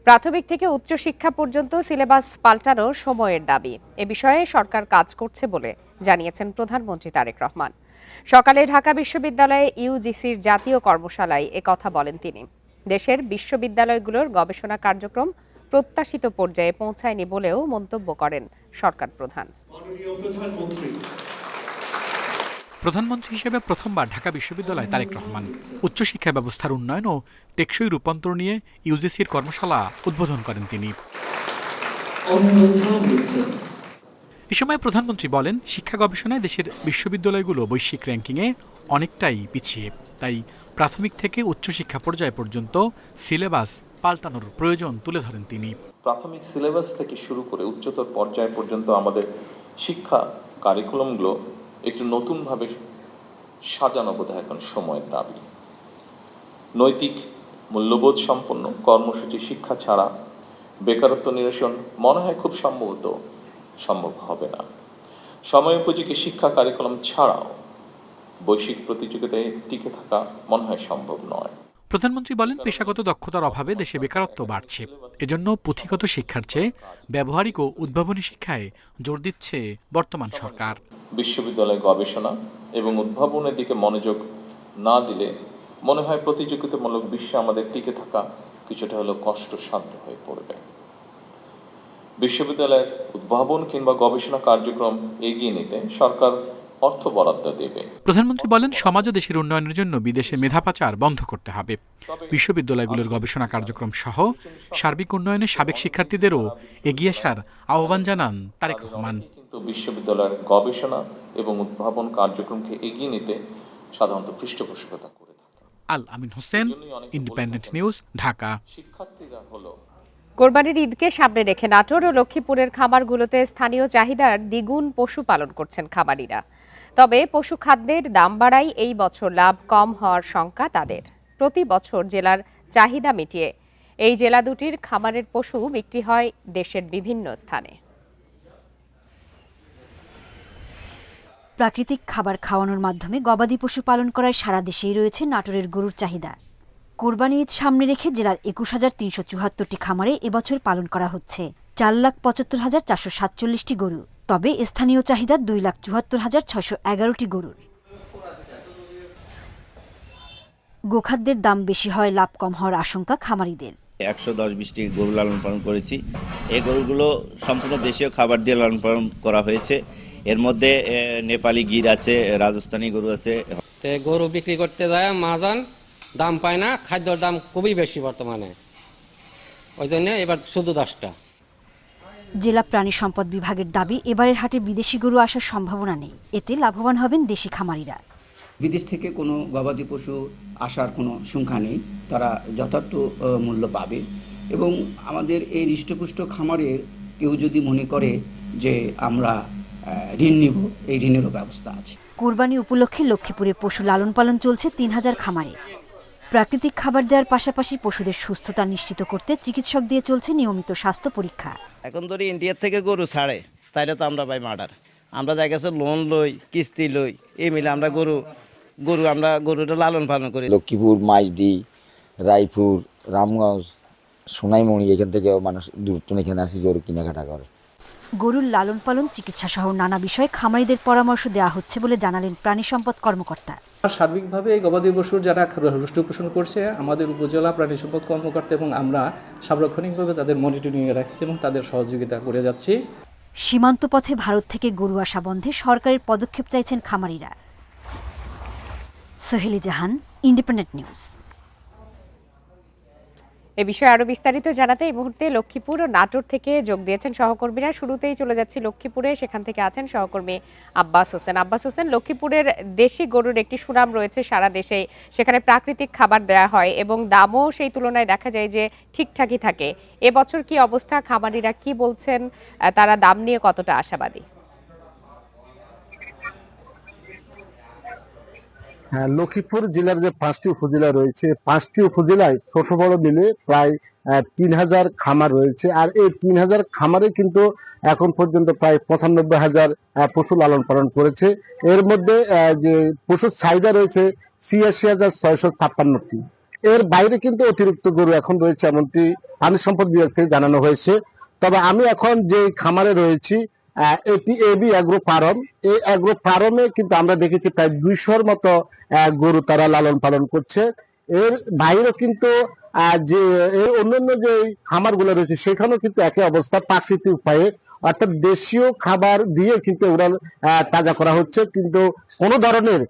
প্রাথমিক থেকে উচ্চশিক্ষা পর্যন্ত সিলেবাস পাল্টানোর সময়ের দাবি এ বিষয়ে সরকার কাজ করছে বলে জানিয়েছেন প্রধানমন্ত্রী তারেক রহমান। সকালে ঢাকা বিশ্ববিদ্যালয়ে ইউজিসির জাতীয় কর্মশালায় কথা বলেন তিনি। দেশের বিশ্ববিদ্যালয়গুলোর গবেষণা কার্যক্রম প্রত্যাশিত পর্যায়ে পৌঁছায়নি বলেও মন্তব্য করেন সরকার প্রধান। প্রধানমন্ত্রী হিসেবে প্রথমবার ঢাকা বিশ্ববিদ্যালয়ে তারেক রহমান উচ্চশিক্ষা ব্যবস্থার উন্নয়ন ও টেকসই রূপান্তর নিয়ে ইউজিসির কর্মশালা উদ্বোধন করেন তিনি। এ সময় প্রধানমন্ত্রী বলেন, শিক্ষা গবেষণায় দেশের বিশ্ববিদ্যালয়গুলো বৈশ্বিক র্যাঙ্কিংয়ে অনেকটাই পিছিয়ে, তাই প্রাথমিক থেকে উচ্চশিক্ষা পর্যায় পর্যন্ত সিলেবাস পাল্টানোর প্রয়োজন তুলে ধরেন তিনি। প্রাথমিক সিলেবাস থেকে শুরু করে উচ্চতর পর্যায় পর্যন্ত আমাদের শিক্ষা কারিকুলামগুলো একটু নতুনভাবে সাজানো বোধহয় এখন সময়ের দাবি। নৈতিক মূল্যবোধ সম্পন্ন কর্মসূচি শিক্ষা ছাড়া বেকারত্ব নিরসন মনে হয় খুব সম্ভব হবে না। সময় উপযোগী শিক্ষা কারিকুলাম ছাড়াও বৈশ্বিক প্রতিযোগিতায় টিকে থাকা মনে হয় সম্ভব নয়। প্রধানমন্ত্রী বলেন, পেশাগত দক্ষতার অভাবে দেশে বেকারত্ব বাড়ছে। এজন্য পুঁথিগত শিক্ষার চেয়ে ব্যবহারিক ও উদ্ভাবনী শিক্ষায় জোর দিচ্ছে বর্তমান সরকার। বিশ্ববিদ্যালয় গবেষণা এবং উদ্ভাবনের দিকে মনোযোগ না দিলে মনে হয় প্রতিযোগিতামূলক বিশ্বে আমাদের টিকে থাকা কিছুটা হলেও কষ্টসাধ্য হয়ে পড়বে। বিশ্ববিদ্যালয়ের উদ্ভাবন কিংবা গবেষণা কার্যক্রম এগিয়ে নিতে সরকার অর্থ বরাদ্দ দেবে। প্রধানমন্ত্রী বলেন, সমাজ ও দেশের উন্নয়নের জন্য বিদেশে মেধা পাচার বন্ধ করতে হবে। বিশ্ববিদ্যালয়গুলোর গবেষণা কার্যক্রম সহ সার্বিক উন্নয়নে সাবেক শিক্ষার্থীদেরও এগিয়ে আসার আহ্বান জানান তারেক রহমান। কিন্তু বিশ্ববিদ্যালয়ের গবেষণা এবং উদ্ভাবন কার্যক্রমকে এগিয়ে নিতে সাধারণত পৃষ্ঠপোষকতা করে থাকে। আল আমিন হোসেন, ইন্ডিপেন্ডেন্ট নিউজ, ঢাকা। শিক্ষার্থীরা হলো কোরবানির ঈদকে সামনে রেখে নাটোর ও লক্ষ্মীপুরের খামারগুলোতে স্থানীয় চাহিদার দ্বিগুণ পশু পালন করছেন খামারিরা। তবে পশু খাদ্যের দাম বাড়ায় এই বছর লাভ কম হওয়ার শঙ্কা তাদের। প্রতি বছর জেলার চাহিদা মিটিয়ে এই জেলা দুটির খামারের পশু বিক্রি হয় দেশের বিভিন্ন স্থানে। প্রাকৃতিক খাবার খাওয়ানোর মাধ্যমে গবাদি পশু পালন করায় সারা দেশেই রয়েছে নাটোরের গরুর চাহিদা। কোরবানি ঈদ সামনে রেখে জেলার ২১,৩৭৪টি খামারে এবছর পালন করা হচ্ছে ৪,৭৫,৪৪৭টি গরু। তবে স্থানীয় চাহিদা ২,৭৪,৬১১টি গরুর। গোখাদ্যের দাম বেশি হয় লাভ কম হওয়ার আশঙ্কা খামারিদের। ১১০-২০টি গরু লালন পালন করেছি। এই গরুগুলো সম্পূর্ণ দেশীয় খাবার দিয়ে লালন পালন করা হয়েছে। এর মধ্যে নেপালি গির আছে, রাজস্থানী গরু আছে। গরু বিক্রি করতে যায় মাজান দাম পায় না, খাদ্যের দাম খুবই বেশি বর্তমানে, ওই জন্য এবার শুধু 10টা। জেলা প্রাণী সম্পদ বিভাগের দাবি, এবারের হাটে বিদেশি গরু আসার সম্ভাবনা নেই। এতে লাভবান হবেন দেশি খামারিরা। বিদেশ থেকে কোনো গবাদি পশু আসার কোনো সংখ্যা নেই, তারা যথার্থ মূল্য পাবে। এবং আমাদের এই হৃষ্টপুষ্ট খামারের কেউ যদি মনে করে যে আমরা ঋণ নিব, এই ঋণেরও ব্যবস্থা আছে। কোরবানি উপলক্ষে লক্ষ্মীপুরে পশু লালন পালন চলছে ৩,০০০ খামারে। প্রাকৃতিক খাবার দেওয়ার পাশাপাশি পশুদের সুস্থতা নিশ্চিত করতে চিকিৎসক দিয়ে চলছে নিয়মিত স্বাস্থ্য পরীক্ষা। এখন ধরি ইন্ডিয়ার থেকে গরু ছাড়ে, তাইলে তো আমরা ভাই মার্ডার। আমরা দেখা গেছে লোন লই, কিস্তি লই, এই মিলে আমরা গরুটা লালন পালন করি। লক্ষ্মীপুর, মাইজদি, রায়পুর, রামগঞ্জ, সোনাইমণি, এখান থেকে মানুষ দূরত্ব এখানে আসি গরু কেনাকাটা করে। গরুর লালন পালন, চিকিৎসা সহ নানা বিষয়ে খামারিদের পরামর্শ দেওয়া হচ্ছে বলে জানালেন প্রাণী সম্পদ কর্মকর্তা। সার্বিকভাবে গবাদি পশুর যারা হৃষ্ট পোষণ করছে, আমাদের উপজেলা প্রাণী সম্পদ কর্মকর্তা এবং আমরা সার্বক্ষণিকভাবে তাদের মনিটরিংয়ে রাখছি এবং তাদের সহযোগিতা করে যাচ্ছি। সীমান্ত পথে ভারত থেকে গরু আসা বন্ধে সরকারের পদক্ষেপ চাইছেন খামারিরা। সোহেলি জাহান, ইন্ডিপেন্ডেন্ট নিউজ। এ বিষয়ে আরো বিস্তারিত জানাতে এই মুহূর্তে লক্ষ্মীপুর ও নাটোর থেকে যোগ দিয়েছেন সহকর্মীরা। শুরুতেই চলে যাচ্ছি লক্ষ্মীপুরে, সেখান থেকে আছেন সহকর্মী আব্বাস হোসেন। আব্বাস হোসেন, লক্ষ্মীপুরের দেশি গরুর একটি সুনাম রয়েছে সারা দেশে, সেখানে প্রাকৃতিক খাবার দেওয়া হয় এবং দামও সেই তুলনায় দেখা যায় যে ঠিকঠাকই থাকে। এবছর কি অবস্থা, খামারিরা কি বলছেন, তারা দাম নিয়ে কতটা আশাবাদী? হ্যাঁ, লক্ষ্মীপুর জেলার যে 5টি উপজেলা রয়েছে, 5টি উপজেলায় ছোট বড় মিলে প্রায় ৩,০০০ খামার রয়েছে। আর এই ৩,০০০ খামারে কিন্তু এখন পর্যন্ত প্রায় ৯৫,০০০ পশু লালন পালন করেছে। এর মধ্যে যে পশুর চাহিদা রয়েছে ৮৬,৬৫৬টি। এর বাইরে কিন্তু অতিরিক্ত গরু এখন রয়েছে এমনটি প্রাণী সম্পদ বিভাগ থেকে জানানো হয়েছে। তবে আমি এখন যে খামারে রয়েছি এটি এবি অ্যাগ্রো ফার্ম। এই অ্যাগ্রো ফার্মে কিন্তু আমরা দেখেছি প্রায় 200-র মতো গরু তারা লালন পালন করছে। এর বাইরেও কিন্তু যে এর অন্যান্য যে খামারগুলো রয়েছে সেখানেও কিন্তু একই অবস্থা, প্রাকৃতিক উপায়ে অর্থাৎ দেশীয় খাবার দিয়ে কিন্তু ওরা তাজা করা হচ্ছে, কিন্তু কোনো ধরনের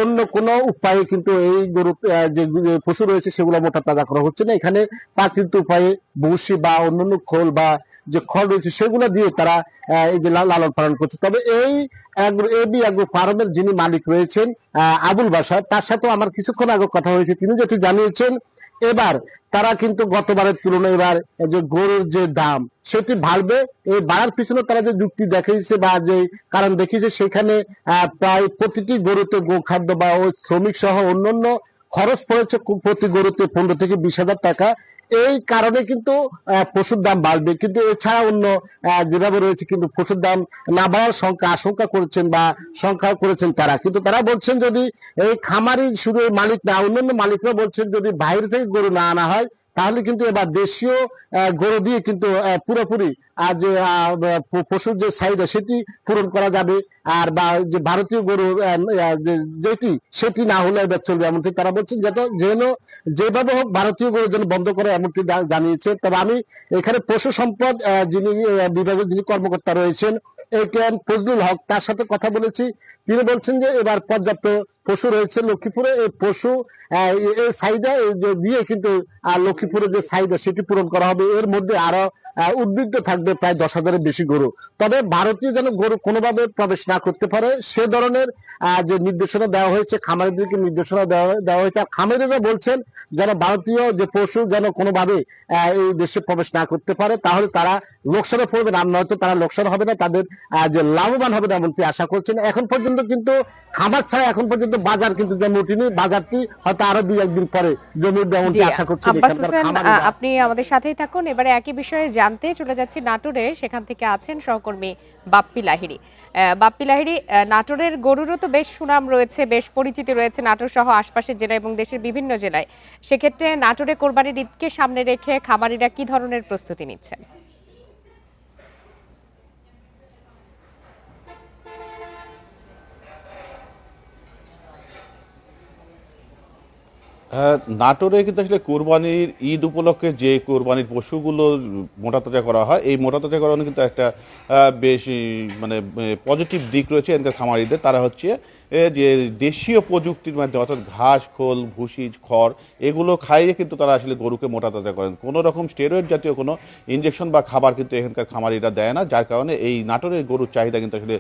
অন্য কোনো উপায়ে কিন্তু এই গরু যে পশু রয়েছে সেগুলো মোটা তাজা করা হচ্ছে না। এখানে প্রাকৃতিক উপায়ে ভুসি বা অন্যান্য খোল বা যে খড় রয়েছে সেগুলো দিয়ে তারা এই যে লালন পালন করছে। তবে এই এবি অ্যাগ্রো ফার্মের যিনি মালিক রয়েছেন আবুল বাশার, তার সাথে আমার কিছুক্ষণ আগে কথা হয়েছে। তিনি যেটি জানিয়েছেন এবার তারা কিন্তু গতবারের তুলনায় এবার যে গরুর যে দাম সেটি বাড়বে। এই বাড়ার পিছনে তারা যে যুক্তি দেখিয়েছে বা যে কারণ দেখিয়েছে সেখানে প্রায় প্রতিটি গরুতে গোখাদ্য বা ওই শ্রমিক সহ অন্যান্য খরচ পড়েছে প্রতি গরুতে 15 থেকে 20,000 টাকা। এই কারণে কিন্তু পশুর দাম বাড়বে, কিন্তু এছাড়া অন্য যেভাবে রয়েছে কিন্তু পশুর দাম না বাড়ার আশঙ্কা করেছেন বা সংখ্যা করেছেন তারা। কিন্তু তারা বলছেন যদি এই খামারি শুধু মালিক না, অন্যান্য মালিকরা বলছেন যদি বাইরে থেকে গরু না আনা হয় তাহলে কিন্তু এবার দেশীয় গরু দিয়ে কিন্তু পুরোপুরি যে পশুর যে চাহিদা সেটি পূরণ করা যাবে। আর বা যে ভারতীয় গরু যেটি সেটি না হলে এবার চলবে এমনটি তারা বলছেন, যেন যেভাবে হোক ভারতীয় গরু যেন বন্ধ করে এমনটি জানিয়েছে। তবে আমি এখানে পশু সম্পদ যিনি বিভাগের যিনি কর্মকর্তা রয়েছেন AKM ফজলুল হক, তার সাথে কথা বলেছি। তিনি বলছেন যে এবার পর্যাপ্ত পশু রয়েছে লক্ষ্মীপুরে, এই পশু এই চাহিদা দিয়ে কিন্তু লক্ষ্মীপুরের যে চাহিদা সেটি পূরণ করা হবে। এর মধ্যে আরো উদ্বৃত্ত থাকবে প্রায় 10,000-এর বেশি গরু। তবে ভারতীয় যেন গরু কোনোভাবে প্রবেশ না করতে পারে সে ধরনের যে নির্দেশনা দেওয়া হয়েছে, খামারিদেরকে নির্দেশনা দেওয়া হয়েছে। আর খামারিরা বলছেন যেন ভারতীয় যে পশু যেন কোনোভাবে এই দেশে প্রবেশ না করতে পারে, তাহলে তারা লোকসানে পড়বে না, নয়তো তারা লোকসান হবে না, তাদের যে লাভবান হবে না এমনটি আশা করছেন। এখন পর্যন্ত কিন্তু খামার ছাড়া এখন পর্যন্ত বাজার কিন্তু জমে ওঠেনি, বাজারটি হয়তো আরো 2-1 দিন পরে জমে উঠবে এমনটি আশা করছেন আব্বাস এখানকার হোসেন, খামারিরা। আপনি আমাদের সাথেই থাকুন। এবারে একই বিষয়ে জানতে চলে যাচ্ছি নাটোরে, সেখান থেকে আছেন সহকর্মী বাপ্পি লাহিড়ী। বাপ্পি লাহিড়ী, নাটোরের গরুরও তো বেশ সুনাম রয়েছে, বেশ পরিচিতি রয়েছে নাটোর সহ আশপাশের জেলা এবং দেশের বিভিন্ন জেলায়। সেক্ষেত্রে নাটোরে কোরবানির ঈদকে সামনে রেখে খামারিরা কি ধরনের প্রস্তুতি নিচ্ছেন? নাটোরে কিন্তু আসলে কোরবানির ঈদ উপলক্ষে যে কোরবানির পশুগুলো মোটাতাজা করা হয়, এই মোটাতাজা করানো কিন্তু একটা বেশ মানে পজিটিভ দিক রয়েছে এখানকার খামারিদের। তারা হচ্ছে যে দেশীয় প্রযুক্তির মাধ্যমে অর্থাৎ ঘাস, খোল, ভুসি, খড় এগুলো খাইয়ে কিন্তু তারা আসলে গরুকে মোটাতাজা করেন। কোনো রকম স্টেরয়েড জাতীয় কোনো ইনজেকশন বা খাবার কিন্তু এখানকার খামারিরা দেয় না, যার কারণে এই নাটোরের গরুর চাহিদা কিন্তু আসলে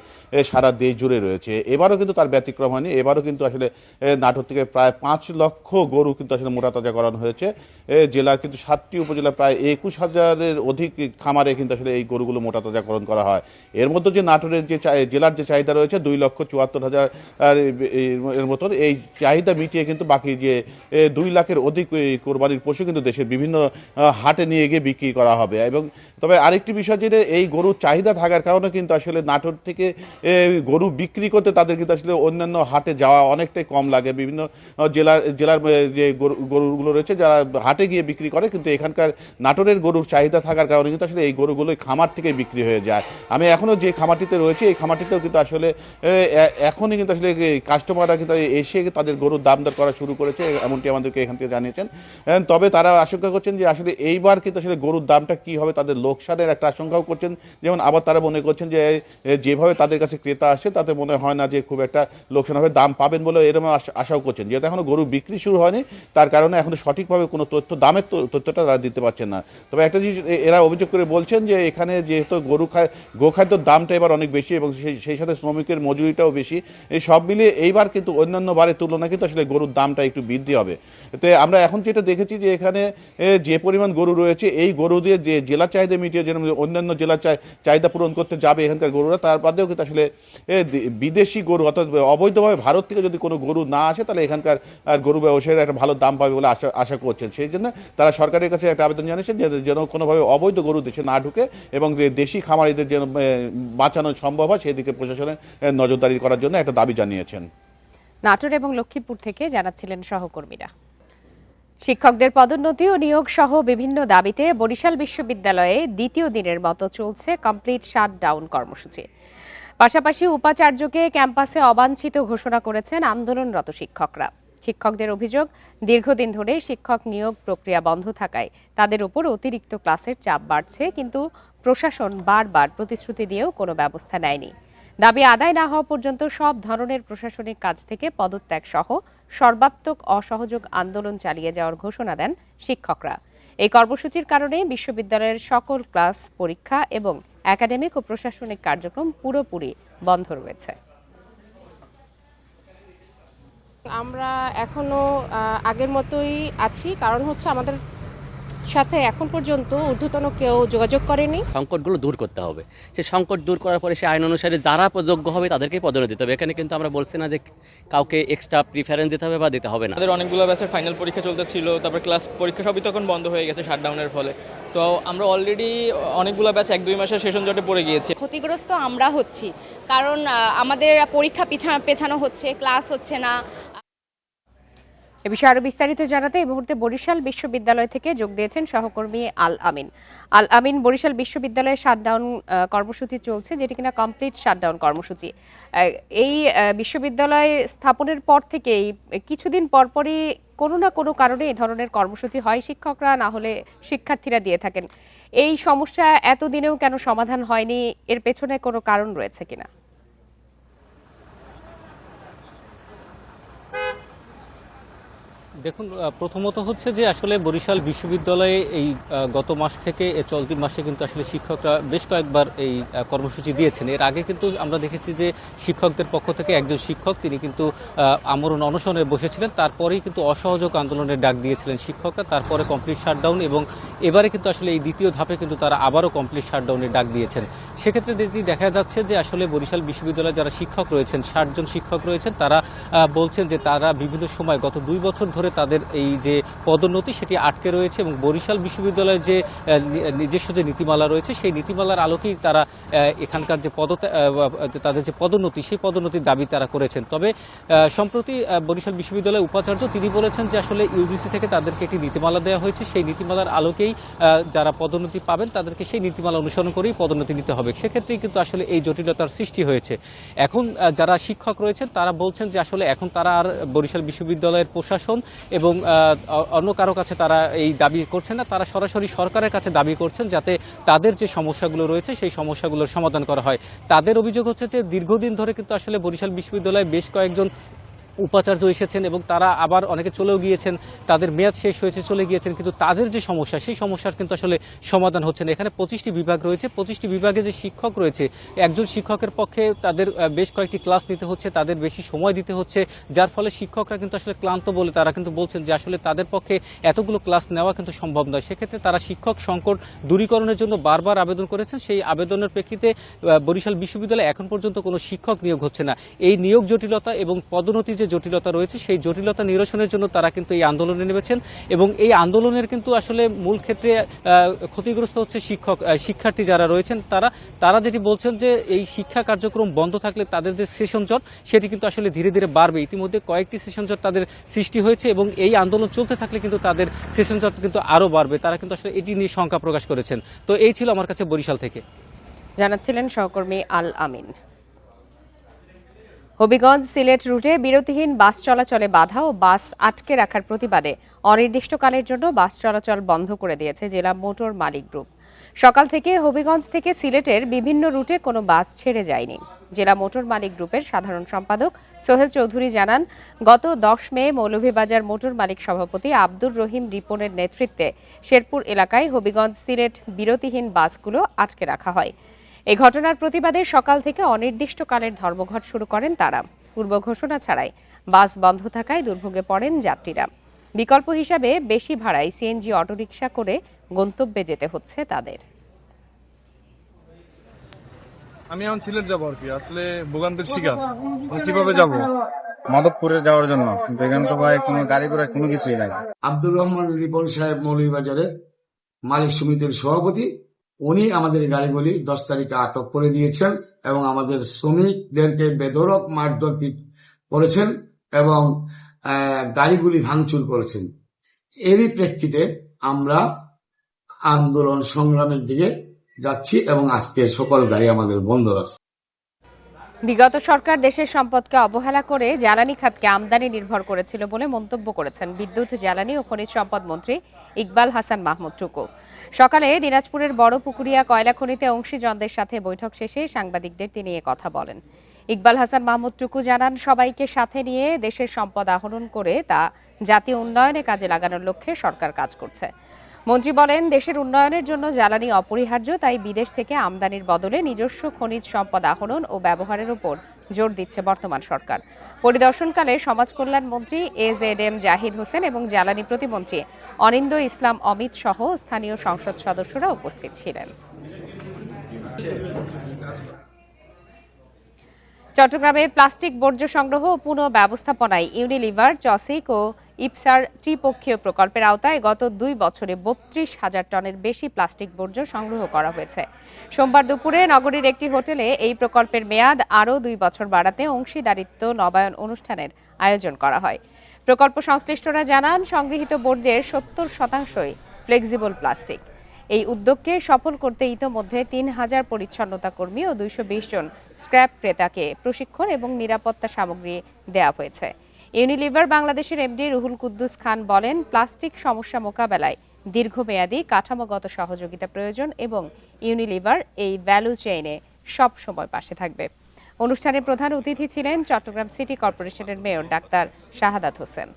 সারা দেশ জুড়ে রয়েছে। এবারও কিন্তু তার ব্যতিক্রম হয়নি। এবারও কিন্তু আসলে নাটোর থেকে প্রায় 5 লক্ষ গরু কিন্তু আসলে মোটাতাজা করানো হয়েছে। জেলার কিন্তু 7টি উপজেলা প্রায় 21,000-এর অধিক খামারে কিন্তু আসলে এই গরুগুলো মোটাতাজাকরণ করা হয়। এর মধ্যে যে নাটোরের যে জেলার যে চাহিদা রয়েছে 2,74,000 এর মতন, এই চাহিদা মিটিয়ে কিন্তু বাকি যে 2 লাখের অধিক কোরবানির পশু কিন্তু দেশের বিভিন্ন হাটে নিয়ে গিয়ে বিক্রি করা হবে। এবং তবে আরেকটি বিষয় যে এই গরুর চাহিদা থাকার কারণে কিন্তু আসলে নাটোর থেকে গরু বিক্রি করতে তাদের কিন্তু আসলে অন্যান্য হাটে যাওয়া অনেকটাই কম লাগে। বিভিন্ন জেলার যে গরুগুলো রয়েছে যারা হাটে গিয়ে বিক্রি করে, কিন্তু এখানকার নাটোরের গরুর চাহিদা থাকার কারণে কিন্তু আসলে এই গরুগুলো খামার থেকে বিক্রি হয়ে যায়। আমি এখনও যে খামারটিতে রয়েছে এই খামারটিতেও কিন্তু আসলে এখনই কিন্তু আসলে কাস্টমাররা কিন্তু এসে তাদের গরুর দাম দর করা শুরু করেছে, এমনটি আমাদেরকে এখান থেকে জানিয়েছেন। তবে তারা আশঙ্কা করছেন যে আসলে এইবার কিন্তু আসলে গরুর দামটা কি হবে, তাদের লোকসানের একটা আশঙ্কাও করছেন। যেমন আবার তারা মনে করছেন যে যেভাবে তাদের কাছে ক্রেতা আসে তাতে মনে হয় না যে খুব একটা লোকসান হবে, দাম পাবেন বলে এরকম আশাও করছেন। যেহেতু এখনো গরু বিক্রি শুরু হয়নি তার কারণে এখনো সঠিকভাবে কোনো দামের তথ্যটা তারা দিতে পারছেন না। তবে একটা জিনিস এরা অভিযোগ করে বলছেন যে এখানে যেহেতু গোখাদ্যর দামটা এবার অনেক বেশি এবং সেই সাথে শ্রমিকের মজুরিটাও বেশি, এই সব মিলিয়ে এইবার কিন্তু অন্যান্য বারের তুলনায় কিন্তু আসলে গরুর দামটা একটু বৃদ্ধি হবে। তো আমরা এখন যেটা দেখেছি যে এখানে যে পরিমাণ গরু রয়েছে এই গরু দিয়ে যে জেলা চাহিদা মিটিয়ে যেরকম অন্যান্য জেলার চাহিদা পূরণ করতে যাবে এখানকার গরুরা, তার বাদেও কিন্তু আসলে বিদেশি গরু অর্থাৎ অবৈধভাবে ভারত থেকে যদি কোনো গরু না আসে তাহলে এখানকার গরু ব্যবসায়ীরা একটা ভালো দাম পাবে বলে আশা করছেন। সেই জন্য তারা সরকারের কাছে একটা আবেদন জানিয়েছেন যেন কোনোভাবে অবৈধ গরু দেশে না ঢুকে এবং যে দেশি খামারিদের যেন বাঁচানো সম্ভব হয় সেদিকে প্রশাসনের নজরদারি করার জন্য একটা দাবি জানিয়েছেন। নাটোর এবং লক্ষ্মীপুর থেকে জানাচ্ছিলেন সহকর্মীরা। শিক্ষকদের পদোন্নতি ও নিয়োগ সহ বিভিন্ন দাবিতে বরিশাল বিশ্ববিদ্যালয়ে দ্বিতীয় দিনের মতো চলছে কমপ্লিট শাটডাউন কর্মসূচি। পাশাপাশি উপাচার্যকে ক্যাম্পাসে অবাঞ্ছিত ঘোষণা করেছেন আন্দোলনরত শিক্ষকরা। শিক্ষকদের অভিযোগ, দীর্ঘদিন ধরে শিক্ষক নিয়োগ প্রক্রিয়া বন্ধ থাকায় তাদের উপর অতিরিক্ত ক্লাসের চাপ বাড়ছে, কিন্তু প্রশাসন বারবার প্রতিশ্রুতি দিয়েও কোনো ব্যবস্থা নেয়নি। দাবি আদায় না হওয়া পর্যন্ত সব ধরনের প্রশাসনিক কাজ থেকে পদত্যাগ সহ সর্বাত্মক অসহযোগ আন্দোলন চালিয়ে যাওয়ার ঘোষণা দেন শিক্ষকরা। এই কর্মসূচির কারণে বিশ্ববিদ্যালয়ের সকল ক্লাস, পরীক্ষা এবং একাডেমিক ও প্রশাসনিক কার্যক্রম পুরোপুরি বন্ধ রয়েছে। আমরা এখনো আগের মতোই আছি, কারণ হচ্ছে আমাদের সাথে এখন পর্যন্ত ঊর্ধ্বতন কেউ যোগাযোগ করেনি। সংকটগুলো দূর করতে হবে, সে সংকট দূর করার পরে সে আইন অনুসারে যারা যোগ্য হবে তাদেরকেই পদোন্নতি দিতে হবে। এখানে কিন্তু আমরা বলছি না যে কাউকে এক্সট্রা প্রিফারেন্স দিতে হবে বা দিতে হবে না। আমাদের অনেকগুলো ব্যাচের ফাইনাল পরীক্ষা চলতেছিল, তারপর ক্লাস পরীক্ষা সবই তখন বন্ধ হয়ে গেছে শাটডাউনের ফলে। তো আমরা অলরেডি অনেকগুলো ব্যাচ 1-2 মাসের সেশন জটে পড়ে গিয়েছি। ক্ষতিগ্রস্ত আমরা হচ্ছি, কারণ আমাদের পরীক্ষা পেছানো হচ্ছে, ক্লাস হচ্ছে না। এ বিষয়ে আরো বিস্তারিত জানাতে এই মুহূর্তে বরিশাল বিশ্ববিদ্যালয় থেকে যোগ দিয়েছেন সহকর্মী আল আমিন। আল আমিন, বরিশাল বিশ্ববিদ্যালয়ে শাটডাউন কর্মসূচি চলছে, যেটি কিনা কমপ্লিট শাটডাউন কর্মসূচি। এই বিশ্ববিদ্যালয় স্থাপনের পর থেকেই কিছুদিন পরপরই কোনো না কোনো কারণে এই ধরনের কর্মসূচি হয়, শিক্ষকরা না হলে শিক্ষার্থীরা দিয়ে থাকেন। এই সমস্যা এতদিনেও কেন সমাধান হয়নি? এর পেছনে কোনো কারণ রয়েছে কিনা? দেখুন, প্রথমত হচ্ছে যে আসলে বরিশাল বিশ্ববিদ্যালয়ে এই গত মাস থেকে চলতি মাসে কিন্তু আসলে শিক্ষকরা বেশ কয়েকবার এই কর্মসূচি দিয়েছেন। এর আগে কিন্তু আমরা দেখেছি যে শিক্ষকদের পক্ষ থেকে একজন শিক্ষক তিনি কিন্তু আমরণ অনশনে বসেছিলেন, তারপরেই কিন্তু অসহযোগ আন্দোলনের ডাক দিয়েছিলেন শিক্ষকরা, তারপরে কমপ্লিট শাটডাউন, এবং এবারে কিন্তু আসলে এই দ্বিতীয় ধাপে কিন্তু তারা আবারও কমপ্লিট শাটডাউনের ডাক দিয়েছেন। সেক্ষেত্রে দেখা যাচ্ছে যে আসলে বরিশাল বিশ্ববিদ্যালয়ে যারা শিক্ষক রয়েছেন, 60 জন শিক্ষক রয়েছেন, তারা বলছেন যে তারা বিভিন্ন সময় গত 2 বছর ধরে তাদের এই যে পদোন্নতি সেটি আটকে রয়েছে, এবং বরিশাল বিশ্ববিদ্যালয়ের যে নিজস্ব যে নীতিমালা রয়েছে সেই নীতিমালার আলোকেই তারা এখানকার যে তাদের যে পদোন্নতি সেই পদোন্নতির দাবি তারা করেছেন। তবে সম্প্রতি বরিশাল বিশ্ববিদ্যালয়ের উপাচার্য তিনি বলেছেন যে আসলে ইউজিসি থেকে তাদেরকে একটি নীতিমালা দেওয়া হয়েছে, সেই নীতিমালার আলোকেই যারা পদোন্নতি পাবেন তাদেরকে সেই নীতিমালা অনুসরণ করেই পদোন্নতি নিতে হবে। সেক্ষেত্রেই কিন্তু আসলে এই জটিলতার সৃষ্টি হয়েছে। এখন যারা শিক্ষক রয়েছেন তারা বলছেন যে আসলে এখন তারা আর বরিশাল বিশ্ববিদ্যালয়ের প্রশাসন এবং অন্য কারো কাছে তারা এই দাবি করছেন না, তারা সরাসরি সরকারের কাছে দাবি করছেন যাতে তাদের যে সমস্যাগুলো রয়েছে সেই সমস্যাগুলোর সমাধান করা হয়। তাদের অভিযোগ হচ্ছে যে দীর্ঘদিন ধরে কিন্তু আসলে বরিশাল বিশ্ববিদ্যালয়ে বেশ কয়েকজন উপাচার্য এসেছেন এবং তারা আবার অনেকে চলেও গিয়েছেন, তাদের মেয়াদ শেষ হয়েছে, চলে গিয়েছেন, কিন্তু তাদের যে সমস্যা সেই সমস্যার কিন্তু আসলে সমাধান হচ্ছে না। এখানে 25টি বিভাগ রয়েছে, 25টি বিভাগে যে শিক্ষক রয়েছে একজন শিক্ষকের পক্ষে তাদের বেশ কয়েকটি ক্লাস নিতে হচ্ছে, তাদের বেশি সময় দিতে হচ্ছে, যার ফলে শিক্ষকরা কিন্তু আসলে ক্লান্ত বলে তারা কিন্তু বলছেন যে আসলে তাদের পক্ষে এতগুলো ক্লাস নেওয়া কিন্তু সম্ভব নয়। সেক্ষেত্রে তারা শিক্ষক সংকট দূরীকরণের জন্য বারবার আবেদন করেছেন। সেই আবেদনের প্রেক্ষিতে বরিশাল বিশ্ববিদ্যালয়ে এখন পর্যন্ত কোনো শিক্ষক নিয়োগ হচ্ছে না। এই নিয়োগ জটিলতা এবং পদোন্নতি যে জটিলতা রয়েছে সেই জটিলতা নিরসনের জন্য তারা কিন্তু এই আন্দোলনে নেমেছেন, এবং এই আন্দোলনের কিন্তু আসলে মূল ক্ষেত্রে ক্ষতিগ্রস্ত হচ্ছে শিক্ষার্থী যারা রয়েছেন তারা যেটি বলছেন যে এই শিক্ষা কার্যক্রম বন্ধ থাকলে তাদের যে সেশন জট সেটি কিন্তু আসলে ধীরে ধীরে বাড়বে। ইতিমধ্যে কয়েকটি সেশন জট তাদের সৃষ্টি হয়েছে এবং এই আন্দোলন চলতে থাকলে কিন্তু তাদের সেশন জট কিন্তু আরো বাড়বে। তারা কিন্তু আসলে এটি নিয়ে শঙ্কা প্রকাশ করেছেন। তো এই ছিল আমার কাছে বরিশাল থেকে জানাচ্ছিলেন সহকর্মী আল আমিন। হবিগঞ্জ সিলেট রুটে বিরতিহীন বাস চলাচলে বাধা ও বাস আটকে রাখার প্রতিবাদে অনির্দিষ্টকালের জন্য বাস চলাচল বন্ধ করে দিয়েছে জেলা মোটর মালিক গ্রুপ। সকাল থেকে হবিগঞ্জ থেকে সিলেটের বিভিন্ন রুটে কোনো বাস ছেড়ে যায়নি। জেলা মোটর মালিক গ্রুপের সাধারণ সম্পাদক সোহেল চৌধুরী জানান, গত 10 মে মৌলভীবাজার মোটর মালিক সভাপতি আব্দুর রহিম রিপনের নেতৃত্বে শেরপুর এলাকায় হবিগঞ্জ সিলেট বিরতিহীন বাসগুলো আটকে রাখা হয়। এই ঘটনার প্রতিবাদে সকাল থেকে অনির্দিষ্টকালের ধর্মঘট শুরু করেন তারা। পূর্ব ঘোষণা ছাড়াই বাস বন্ধ থাকায় দুর্ভোগে পড়েন যাত্রীরা। বিকল্প হিসাবে বেশি ভাড়ায় সিএনজি অটোরিকশা করে গন্তব্যে যেতে হচ্ছে তাদের। আমি এখন সিলেট যাবো আর কি, আসলে ভোগান্তির শিকার। কিভাবে যাব? মাধবপুরে যাওয়ার জন্য, কিন্তু এখানে তো ভাই কোনো গাড়ি ঘোড়া কোনো কিছুই নাই। আব্দুর রহমান রিপন সাহেব মৌলভীবাজারের মালিক সমিতির সভাপতি, উনি আমাদের গাড়িগুলি 10 তারিখে আটক করে দিয়েছেন এবং আমাদের শ্রমিকদেরকে বেধড়ক মারধর করেছেন এবং গাড়িগুলি ভাঙচুর করেছেন। এরই প্রেক্ষিতে আমরা আন্দোলন সংগ্রামের দিকে যাচ্ছি এবং আজকে সকল গাড়ি আমাদের বন্ধ আছে। বিগত সরকার দেশের সম্পদকে অবহেলা করে জ্বালানি খাতকে আমদানি নির্ভর করেছিল বলে মন্তব্য করেছেন বিদ্যুৎ, জ্বালানি ও খনিজ সম্পদ মন্ত্রী ইকবাল হাসান মাহমুদ টুকু। সকালে দিনাজপুরের বড় পুকুরিয়া কয়লা খনিতে অংশীজনদের সাথে বৈঠক শেষে সাংবাদিকদের তিনি এ কথা বলেন। ইকবাল হাসান মাহমুদ টুকু জানান, সবাইকে সাথে নিয়ে দেশের সম্পদ আহরণ করে তা জাতীয় উন্নয়নে কাজে লাগানোর লক্ষ্যে সরকার কাজ করছে। মন্ত্রী বলেন, দেশের উন্নয়নের জন্য জ্বালানি অপরিহার্য, তাই বিদেশ থেকে আমদানির বদলে নিজস্ব খনিজ সম্পদ আহরণ ও ব্যবহারের উপর জোর দিচ্ছে বর্তমান সরকার। পরিদর্শনকালে সমাজ কল্যাণ মন্ত্রী AZM জাহিদ হোসেন এবং জ্বালানি প্রতিমন্ত্রী অনিন্দ ইসলাম অমিত সহ স্থানীয় সংসদ সদস্যরা উপস্থিত ছিলেন। চট্টগ্রামে প্লাস্টিক বর্জ্য সংগ্রহ ও পুনঃ ব্যবস্থাপনায় ইউনিলিভার, চসিক ও ইপসার ত্রিপক্ষীয় প্রকল্পের আওতায় গত 2 বছরে 32,000 টনের বেশি প্লাস্টিক বর্জ্য সংগ্রহ করা হয়েছে। সোমবার দুপুরে নগরীর একটি হোটেলে এই প্রকল্পের মেয়াদ আরও 2 বছর বাড়াতে অংশীদারিত্ব নবায়ন অনুষ্ঠানের আয়োজন করা হয়। প্রকল্প সংশ্লিষ্টরা জানান, সংগৃহীত বর্জ্যের 70% ফ্লেক্সিবল প্লাস্টিক। এই উদ্যোগকে সফল করতে ইতোমধ্যে 3,000 পরিচ্ছন্নতা কর্মী ও 220 জন স্ক্র্যাপ ক্রেতাকে প্রশিক্ষণ এবং নিরাপত্তা সামগ্রী দেওয়া হয়েছে। ইউনিলিভার বাংলাদেশের এমডি রুহুল কুদ্দুস খান বলেন, প্লাস্টিক সমস্যা মোকাবেলায় দীর্ঘমেয়াদী কাঠামোগত সহযোগিতা প্রয়োজন এবং ইউনিলিভার এই ভ্যালু চেইনে সব সময় পাশে থাকবে। অনুষ্ঠানে প্রধান অতিথি ছিলেন চট্টগ্রাম সিটি কর্পোরেশনের মেয়র ডাক্তার শাহাদাত হোসেন।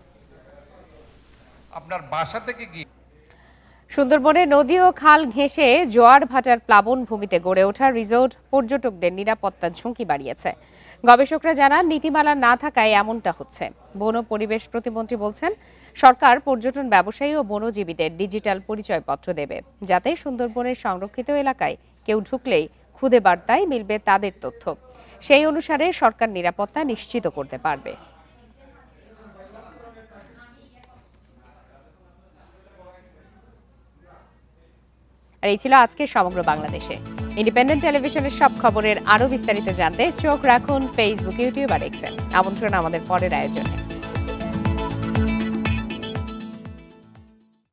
আপনার বাসা থেকে কি সুন্দরবনে নদী ও খাল ঘেঁষে জোয়ার ভাটার প্লাবন ভূমিতে গড়ে ওঠা রিসোর্ট পর্যটকদের নিরাপত্তার ঝুঁকি বাড়িয়েছে। গবেষকরা জানান, নীতিমালা না থাকায় এমনটা হচ্ছে। বন ও পরিবেশ প্রতিমন্ত্রী বলছেন, সরকার পর্যটন ব্যবসায়ী ও বনজীবীদের ডিজিটাল পরিচয়পত্র দেবে, যাতে সুন্দরবনের সংরক্ষিত এলাকায় কেউ ঢুকলেই খুদে বার্তায় মিলবে তাদের তথ্য। সেই অনুসারে সরকার নিরাপত্তা নিশ্চিত করতে পারবে। আর এই ছিল আজকের সমগ্র বাংলাদেশে। ইন্ডিপেন্ডেন্ট টেলিভিশনের সব খবরের আরো বিস্তারিত জানতে চোখ রাখুন ফেসবুক, ইউটিউব আর এক্সে। আমন্ত্রণ আমাদের পরের আয়োজনে।